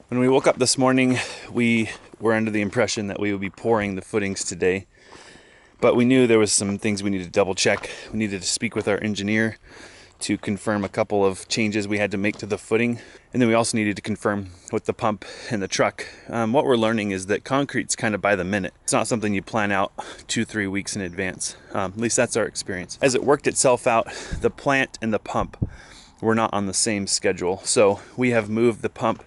When we woke up this morning, we were under the impression that we would be pouring the footings today, but we knew there was some things we needed to double check. We needed to speak with our engineer to confirm a couple of changes we had to make to the footing, and then we also needed to confirm with the pump and the truck. What we're learning is that concrete's kind of by the minute. It's not something you plan out 2-3 weeks in advance. At least that's our experience. As it worked itself out, the plant and the pump were not on the same schedule, so we have moved the pump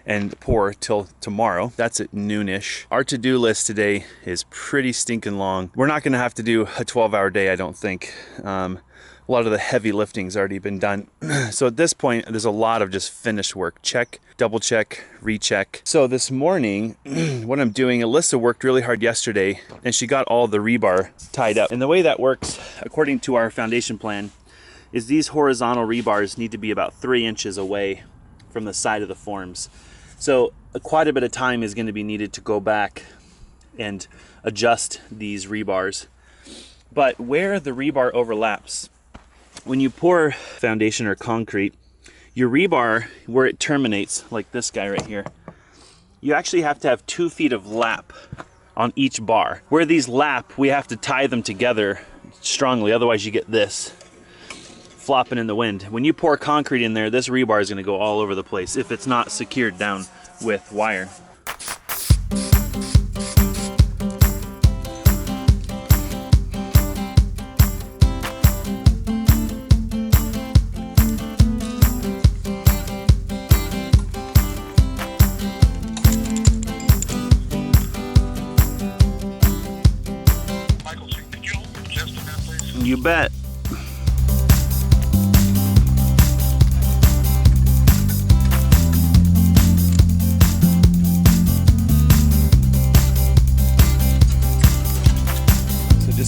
and pour till tomorrow. That's at noonish. Our to-do list today is pretty stinking long. We're not gonna have to do a 12-hour day, I don't think. A lot of the heavy lifting's already been done. So at this point, there's a lot of just finished work. Check, double check, recheck. So this morning, what I'm doing, Alyssa worked really hard yesterday and she got all the rebar tied up. And the way that works, according to our foundation plan, is these horizontal rebars need to be about 3 inches away from the side of the forms. So quite a bit of time is going to be needed to go back and adjust these rebars. But where the rebar overlaps, when you pour foundation or concrete, your rebar, where it terminates, like this guy right here, you actually have to have 2 feet of lap on each bar. Where these lap, we have to tie them together strongly, otherwise you get this flopping in the wind. When you pour concrete in there, this rebar is going to go all over the place if it's not secured down with wire. Michael, could you hold just a minute, please? You bet.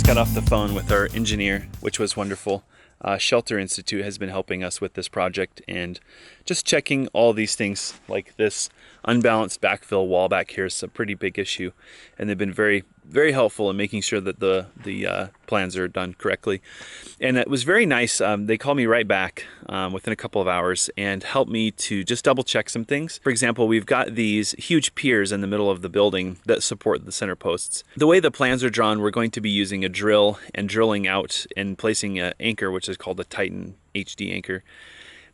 Got off the phone with our engineer, which was wonderful. Shelter Institute has been helping us with this project and just checking all these things, like this unbalanced backfill wall back here is a pretty big issue, and they've been very, very helpful in making sure that the plans are done correctly. And it was very nice. They called me right back within a couple of hours and helped me to just double check some things. For example, we've got these huge piers in the middle of the building that support the center posts. The way the plans are drawn, we're going to be using a drill and drilling out and placing an anchor, which is called a Titan HD anchor.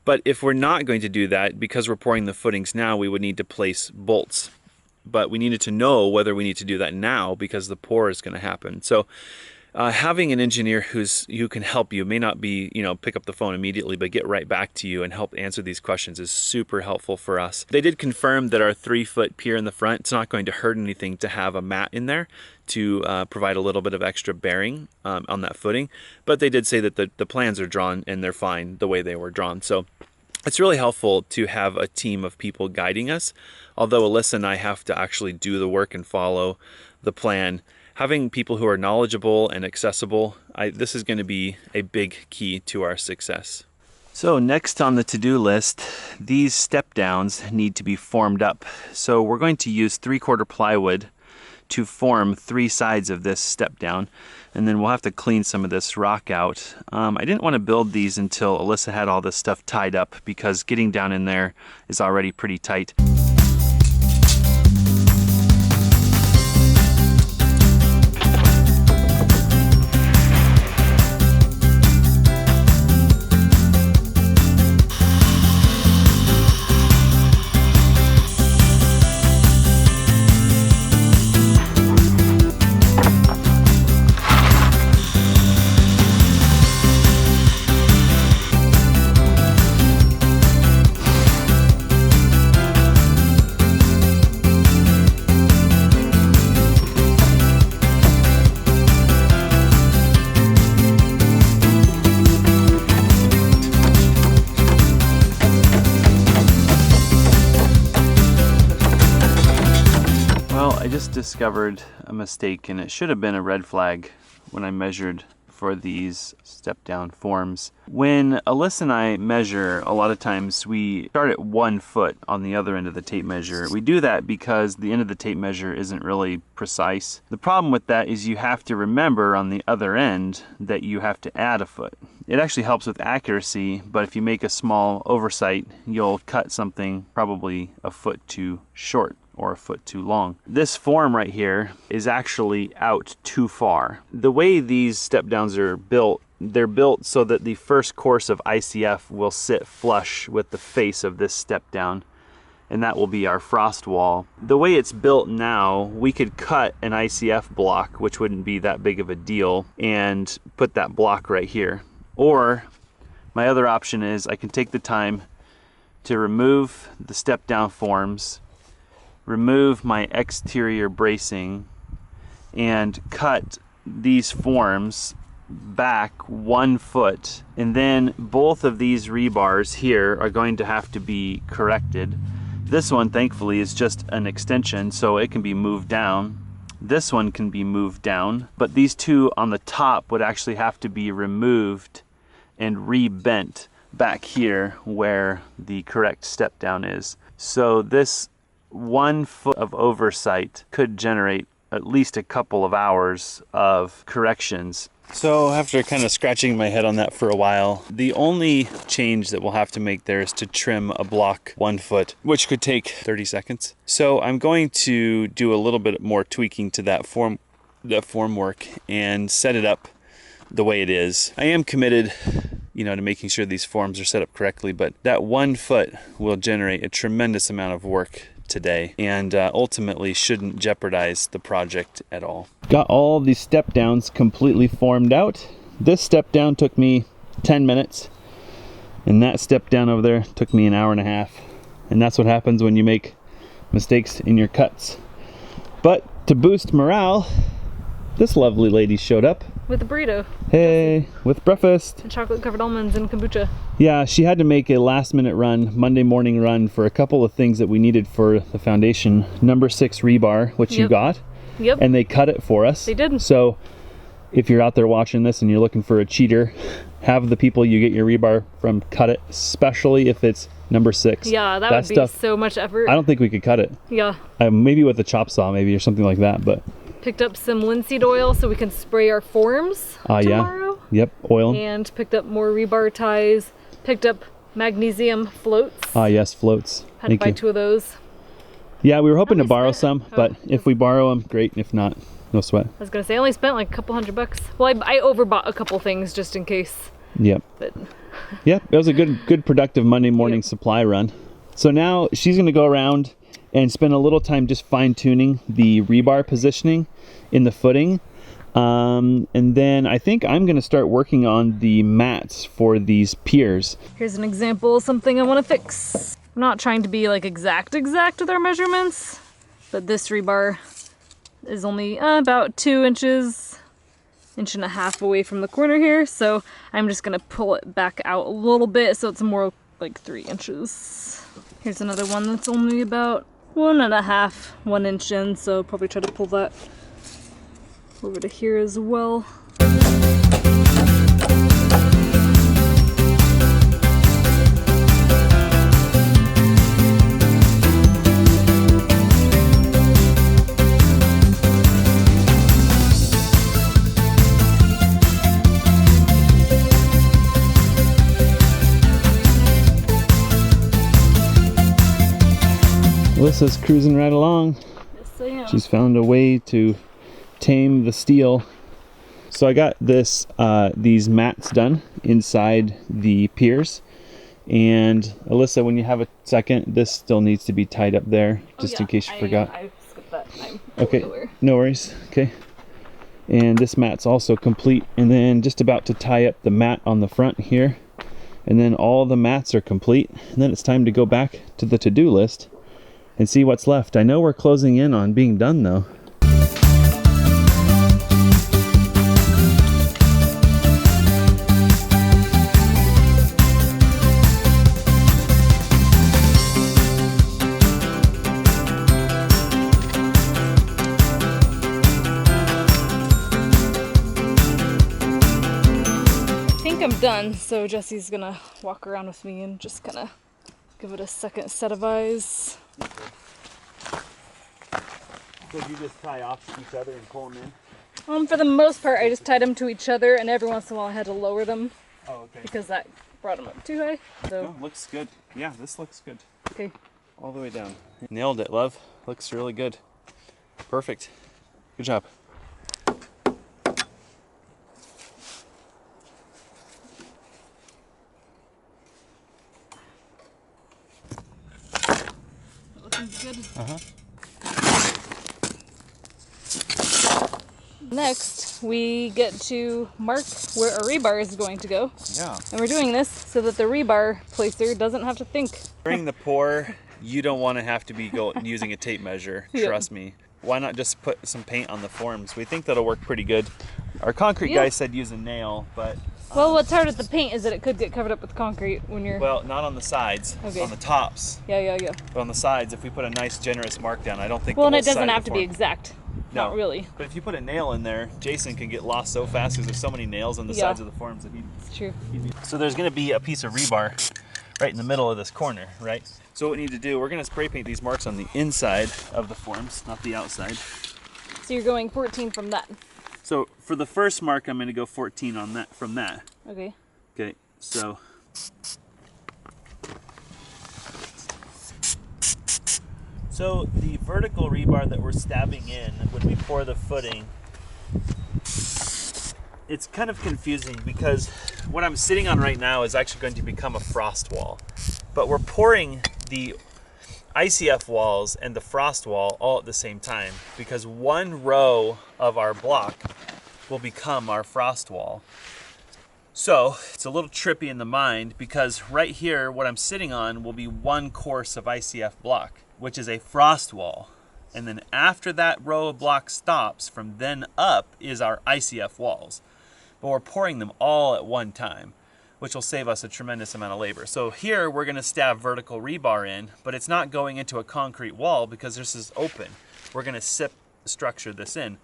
But if we're not going to do that, because we're pouring the footings now, we would need to place bolts. But we needed to know whether we need to do that now because the pour is going to happen. So having an engineer who can help you, may not be, pick up the phone immediately, but get right back to you and help answer these questions is super helpful for us. They did confirm that our 3-foot pier in the front, it's not going to hurt anything to have a mat in there to provide a little bit of extra bearing on that footing. But they did say that the plans are drawn and they're fine the way they were drawn. So it's really helpful to have a team of people guiding us. Although Alyssa and I have to actually do the work and follow the plan, having people who are knowledgeable and accessible, this is going to be a big key to our success. So next on the to-do list, these step downs need to be formed up. So we're going to use 3/4 plywood to form 3 sides of this step down, and then we'll have to clean some of this rock out. I didn't want to build these until Alyssa had all this stuff tied up because getting down in there is already pretty tight. I just discovered a mistake, and it should have been a red flag when I measured for these step down forms. When Alyssa and I measure, a lot of times we start at 1 foot on the other end of the tape measure. We do that because the end of the tape measure isn't really precise. The problem with that is you have to remember on the other end that you have to add a foot. It actually helps with accuracy, but if you make a small oversight, you'll cut something probably a foot too short or a foot too long. This form right here is actually out too far. The way these step downs are built, they're built so that the first course of ICF will sit flush with the face of this step down, and that will be our frost wall. The way it's built now, we could cut an ICF block, which wouldn't be that big of a deal, and put that block right here. Or my other option is I can take the time to remove the step down forms, remove my exterior bracing, and cut these forms back 1 foot. And then both of these rebars here are going to have to be corrected. This one, thankfully, is just an extension, so it can be moved down. This one can be moved down, but these two on the top would actually have to be removed and re-bent back here where the correct step down is. So this 1 foot of oversight could generate at least a couple of hours of corrections. So after kind of scratching my head on that for a while, the only change that we'll have to make there is to trim a block 1 foot, which could take 30 seconds. So I'm going to do a little bit more tweaking to that form work and set it up the way it is. I am committed, to making sure these forms are set up correctly, but that 1 foot will generate a tremendous amount of work today and ultimately shouldn't jeopardize the project at all. Got all these step downs completely formed out. This step down took me 10 minutes and that step down over there took me an hour and a half, and that's what happens when you make mistakes in your cuts. But to boost morale, this lovely lady showed up with a burrito. Hey, with breakfast. And chocolate covered almonds and kombucha. Yeah, she had to make a last minute run, Monday morning run, for a couple of things that we needed for the foundation. Number 6 rebar, which you got. Yep. And they cut it for us. They did. So if you're out there watching this and you're looking for a cheater, have the people you get your rebar from cut it, especially if it's number 6. Yeah, that would be so much effort. I don't think we could cut it. Yeah. Maybe with a chop saw, maybe, or something like that, but... Picked up some linseed oil so we can spray our forms tomorrow. Yeah. Yep, oil. And picked up more rebar ties. Picked up magnesium floats. Yes, floats. Had to buy 2 of those. Yeah, we were hoping to borrow some, but if we borrow them, great. If not, no sweat. I was gonna say I only spent like a couple $100. Well, I overbought a couple things just in case. Yep. But yeah, it was a good productive Monday morning supply run. So now she's gonna go around and spend a little time just fine-tuning the rebar positioning in the footing. And then I think I'm gonna start working on the mats for these piers. Here's an example of something I wanna fix. I'm not trying to be like exact with our measurements, but this rebar is only about 2 inches, 1.5 away from the corner here. So I'm just gonna pull it back out a little bit so it's more like 3 inches. Here's another one that's only about 1 inch in, so probably try to pull that over to here as well. Alyssa's cruising right along. Yes, I am. She's found a way to tame the steel. So I got these mats done inside the piers. And Alyssa, when you have a second, this still needs to be tied up there, just in case you forgot. I skipped that time. Okay, no worries. Okay. And this mat's also complete. And then just about to tie up the mat on the front here. And then all the mats are complete. And then it's time to go back to the to-do list and see what's left. I know we're closing in on being done though. done, so Jesse's gonna walk around with me and just kind of give it a second set of eyes. So you just tie off each other and pull them in? For the most part, I just tied them to each other, and every once in a while I had to lower them. Oh, okay. Because that brought them up too high. So. Oh, looks good. Yeah, this looks good. Okay. All the way down. Nailed it, love. Looks really good. Perfect. Good job. Looking good. Uh-huh. Next, we get to mark where our rebar is going to go. Yeah. And we're doing this so that the rebar placer doesn't have to think. During the pour, you don't want to have to be using a tape measure. Trust me. Why not just put some paint on the forms? We think that'll work pretty good. Our concrete guy said use a nail, but... Well, what's hard with the paint is that it could get covered up with concrete when you're... Well, not on the sides. Okay. On the tops. Yeah. But on the sides, if we put a nice, generous mark down, I don't think Well, the and it whole doesn't side have of the to be form- exact. No. Not really. But if you put a nail in there, Jason can get lost so fast because there's so many nails on the sides of the forms that It's true. So there's going to be a piece of rebar right in the middle of this corner, right? So what we need to do, we're going to spray paint these marks on the inside of the forms, not the outside. So you're going 14 from that. So for the first mark, I'm going to go 14 on that from that. Okay. Okay, so the vertical rebar that we're stabbing in when we pour the footing, it's kind of confusing because what I'm sitting on right now is actually going to become a frost wall. But we're pouring the ICF walls and the frost wall all at the same time because one row of our block will become our frost wall. So it's a little trippy in the mind because right here, what I'm sitting on will be one course of ICF block, which is a frost wall. And then after that row of block stops, from then up is our ICF walls. But we're pouring them all at one time, which will save us a tremendous amount of labor. So here we're gonna stab vertical rebar in, but it's not going into a concrete wall because this is open. We're gonna sip structure this in.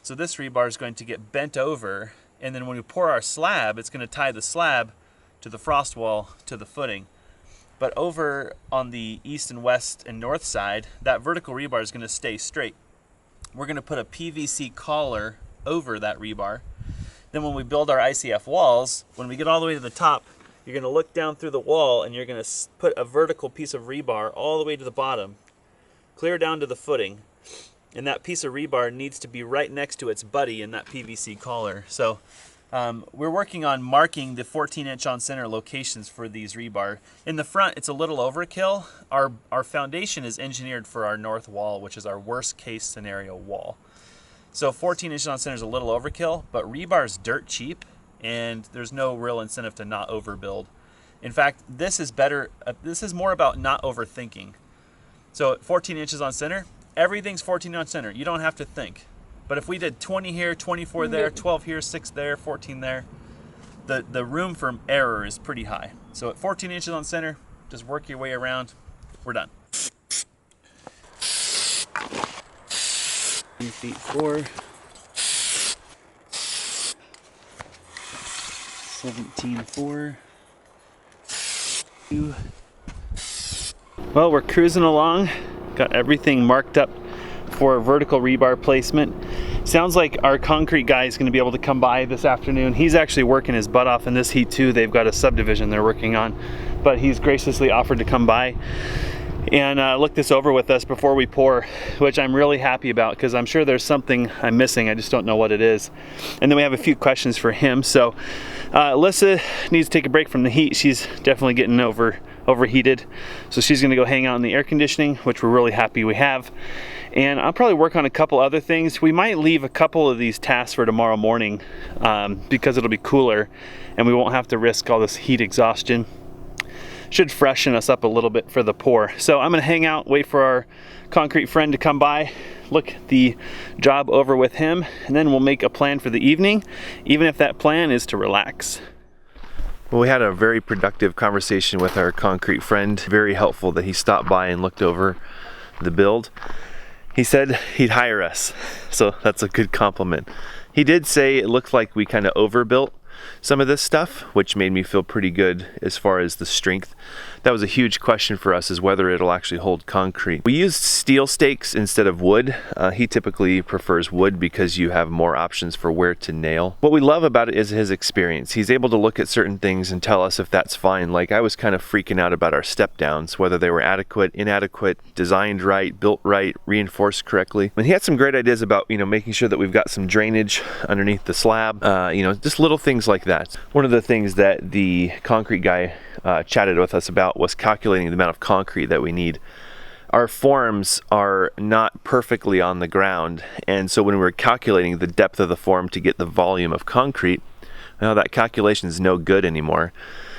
So this rebar is going to get bent over, and then when we pour our slab, it's gonna tie the slab to the frost wall to the footing. But over on the east and west and north side, that vertical rebar is gonna stay straight. We're gonna put a PVC collar over that rebar. Then when we build our ICF walls, when we get all the way to the top, you're gonna look down through the wall and you're gonna put a vertical piece of rebar all the way to the bottom, clear down to the footing. And that piece of rebar needs to be right next to its buddy in that PVC collar. So we're working on marking the 14-inch on center locations for these rebar. In the front, it's a little overkill. Our foundation is engineered for our north wall, which is our worst case scenario wall. So 14 inches on center is a little overkill, but rebar is dirt cheap and there's no real incentive to not overbuild. In fact, this is better. This is more about not overthinking. So 14 inches on center, everything's 14 on center. You don't have to think. But if we did 20 here, 24 there, 12 here, 6 there, 14 there, the room for error is pretty high. So at 14 inches on center, just work your way around. We're done. 10 feet 4. 17.4. 2. Well, we're cruising along. Got everything marked up for vertical rebar placement. Sounds like our concrete guy is going to be able to come by this afternoon. He's actually working his butt off in this heat too. They've got a subdivision they're working on, but he's graciously offered to come by and look this over with us before we pour, which I'm really happy about because I'm sure there's something I'm missing. I just don't know what it is. And then we have a few questions for him. So Alyssa needs to take a break from the heat. She's definitely getting overheated. So she's gonna go hang out in the air conditioning, which we're really happy we have. And I'll probably work on a couple other things. We might leave a couple of these tasks for tomorrow morning because it'll be cooler and we won't have to risk all this heat exhaustion. Should freshen us up a little bit for the pour. So I'm gonna hang out, wait for our concrete friend to come by, look the job over with him, and then we'll make a plan for the evening, even if that plan is to relax. Well, we had a very productive conversation with our concrete friend. Very helpful that he stopped by and looked over the build. He said he'd hire us, so that's a good compliment. He did say it looked like we kind of overbuilt, some of this stuff, which made me feel pretty good as far as the strength. That was a huge question for us, is whether it'll actually hold concrete. We used steel stakes instead of wood. He typically prefers wood because you have more options for where to nail. What we love about it is his experience. He's able to look at certain things and tell us if that's fine. Like, I was kind of freaking out about our step downs, whether they were adequate, inadequate, designed right, built right, reinforced correctly. And he had some great ideas about, you know, making sure that we've got some drainage underneath the slab, you know, just little things like that. One of the things that the concrete guy chatted with us about was calculating the amount of concrete that we need. Our forms are not perfectly on the ground, and so when we were calculating the depth of the form to get the volume of concrete, well, that calculation is no good anymore.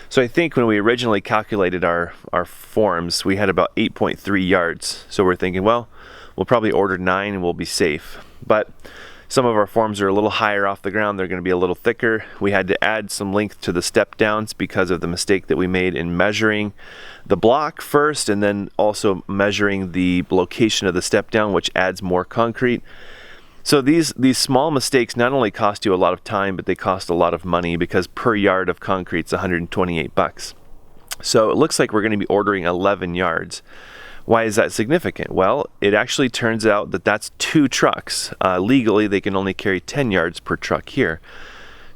So I think when we originally calculated our forms, we had about 8.3 yards. So we're thinking, well, we'll probably order 9 and we'll be safe. But some of our forms are a little higher off the ground. They're going to be a little thicker. We had to add some length to the step downs because of the mistake that we made in measuring the block first, and then also measuring the location of the step down, which adds more concrete. So these small mistakes not only cost you a lot of time, but they cost a lot of money, because per yard of concrete is 128 bucks. So it looks like we're going to be ordering 11 yards. Why is that significant? Well, it actually turns out that that's 2 trucks. Legally, they can only carry 10 yards per truck here.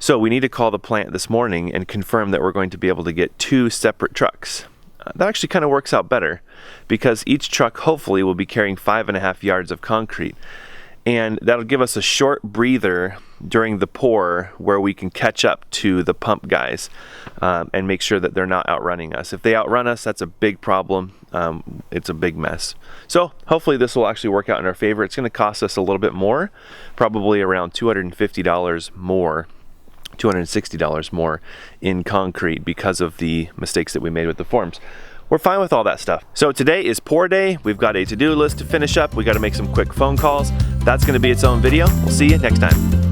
So we need to call the plant this morning and confirm that we're going to be able to get 2 separate trucks. That actually kind of works out better, because each truck hopefully will be carrying 5.5 yards of concrete. And that'll give us a short breather during the pour where we can catch up to the pump guys and make sure that they're not outrunning us. If they outrun us, that's a big problem. It's a big mess. So hopefully this will actually work out in our favor. It's going to cost us a little bit more, probably around $250 more, $260 more in concrete because of the mistakes that we made with the forms. We're fine with all that stuff. So today is pour day. We've got a to-do list to finish up. We got to make some quick phone calls. That's going to be its own video. We'll see you next time.